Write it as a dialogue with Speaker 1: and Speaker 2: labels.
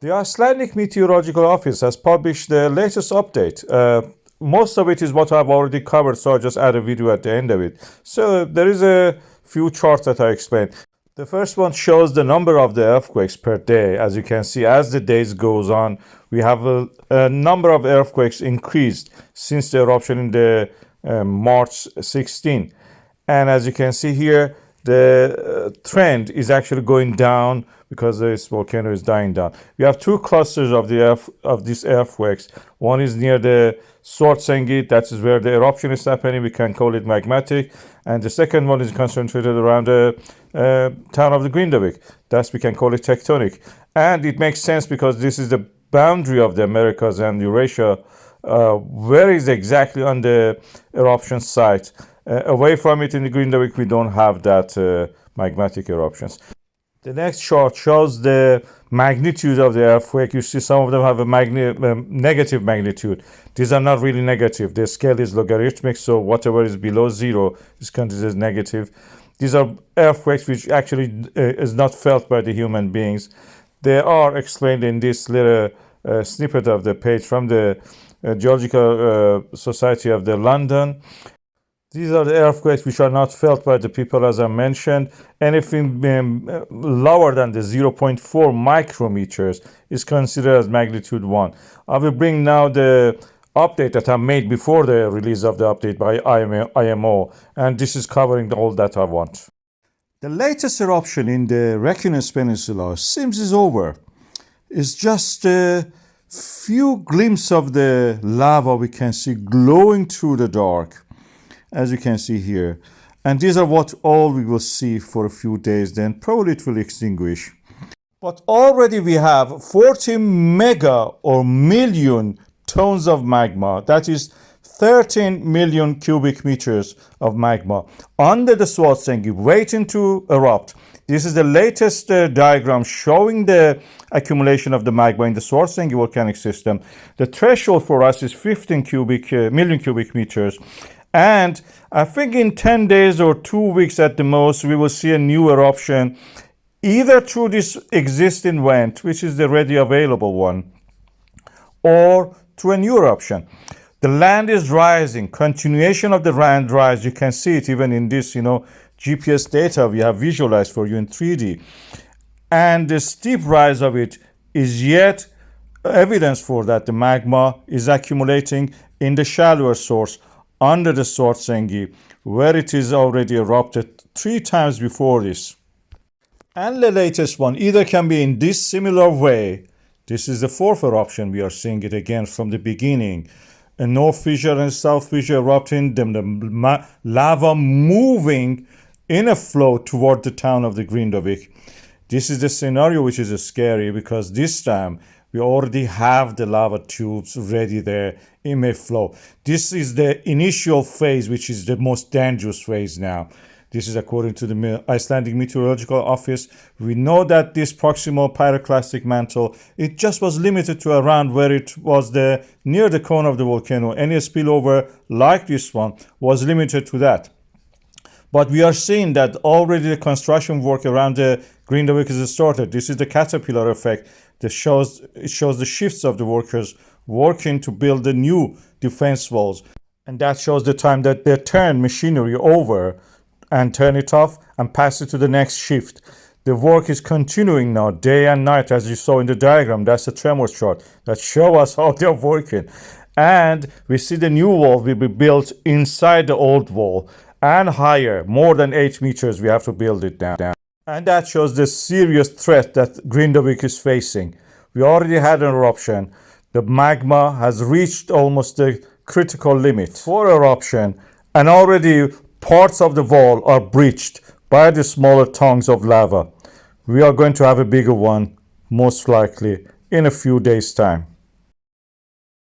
Speaker 1: The Icelandic Meteorological Office has published the latest update. Most of it is what I've already covered, so I'll just add a video at the end of it. So there is a few charts that I explained. The first one shows the number of the earthquakes per day. As you can see, as the days goes on, we have a number of earthquakes increased since the eruption in the March 16. And as you can see here, the trend is actually going down because this volcano is dying down. We have two clusters of these earthquakes. One is near the Svartsengi, that is where the eruption is happening. We can call it magmatic. And the second one is concentrated around the town of the Grindavik. Thus we can call it tectonic. And it makes sense because this is the boundary of the Americas and Eurasia. Where is exactly on the eruption site? Away from it in the Grindavik, we don't have that magmatic eruptions. The next chart shows the magnitude of the earthquake. You see some of them have a negative magnitude. These are not really negative. The scale is logarithmic, so whatever is below zero is considered negative. These are earthquakes which actually is not felt by the human beings. They are explained in this little snippet of the page from the Geological Society of the London. These are the earthquakes which are not felt by the people, as I mentioned. Anything lower than the 0.4 micrometers is considered as magnitude 1. I will bring now the update that I made before the release of the update by IMO, and this is covering all that I want. The latest eruption in the Reykjanes Peninsula seems is over. It's just a few glimpses of the lava we can see glowing through the dark, as you can see here. And these are what all we will see for a few days, then probably it will extinguish. But already we have 40 mega or million tons of magma, that is 13 million cubic meters of magma under the Svartsengi waiting to erupt. This is the latest diagram showing the accumulation of the magma in the Svartsengi volcanic system. The threshold for us is 15 million cubic meters. And I think in 10 days or 2 weeks at the most, we will see a new eruption, either through this existing vent, which is the ready available one, or through a new eruption. The land is rising, continuation of the land rise. You can see it even in this, GPS data we have visualized for you in 3D. And the steep rise of it is yet evidence for that the magma is accumulating in the shallower source under the Svartsengi, where it is already erupted 3 times before this. And the latest one either can be in this similar way. This is the 4th eruption. We are seeing it again from the beginning. A north fissure and south fissure erupting, the lava moving in a flow toward the town of the Grindavik. This is the scenario which is scary because this time we already have the lava tubes ready there. It may flow. This is the initial phase, which is the most dangerous phase now. This is according to the Icelandic Meteorological Office. We know that this proximal pyroclastic mantle, it just was limited to around where it was near the cone of the volcano. Any spillover like this one was limited to that. But we are seeing that already the construction work around the Grindavik is started. This is the caterpillar effect. It shows the shifts of the workers working to build the new defense walls. And that shows the time that they turn machinery over and turn it off and pass it to the next shift. The work is continuing now, day and night, as you saw in the diagram. That's the tremor chart that shows us how they're working. And we see the new wall will be built inside the old wall and higher, more than 8 meters. We have to build it down. And that shows the serious threat that Grindavik is facing. We already had an eruption. The magma has reached almost the critical limit for eruption, and already parts of the wall are breached by the smaller tongues of lava. We are going to have a bigger one, most likely, in a few days' time.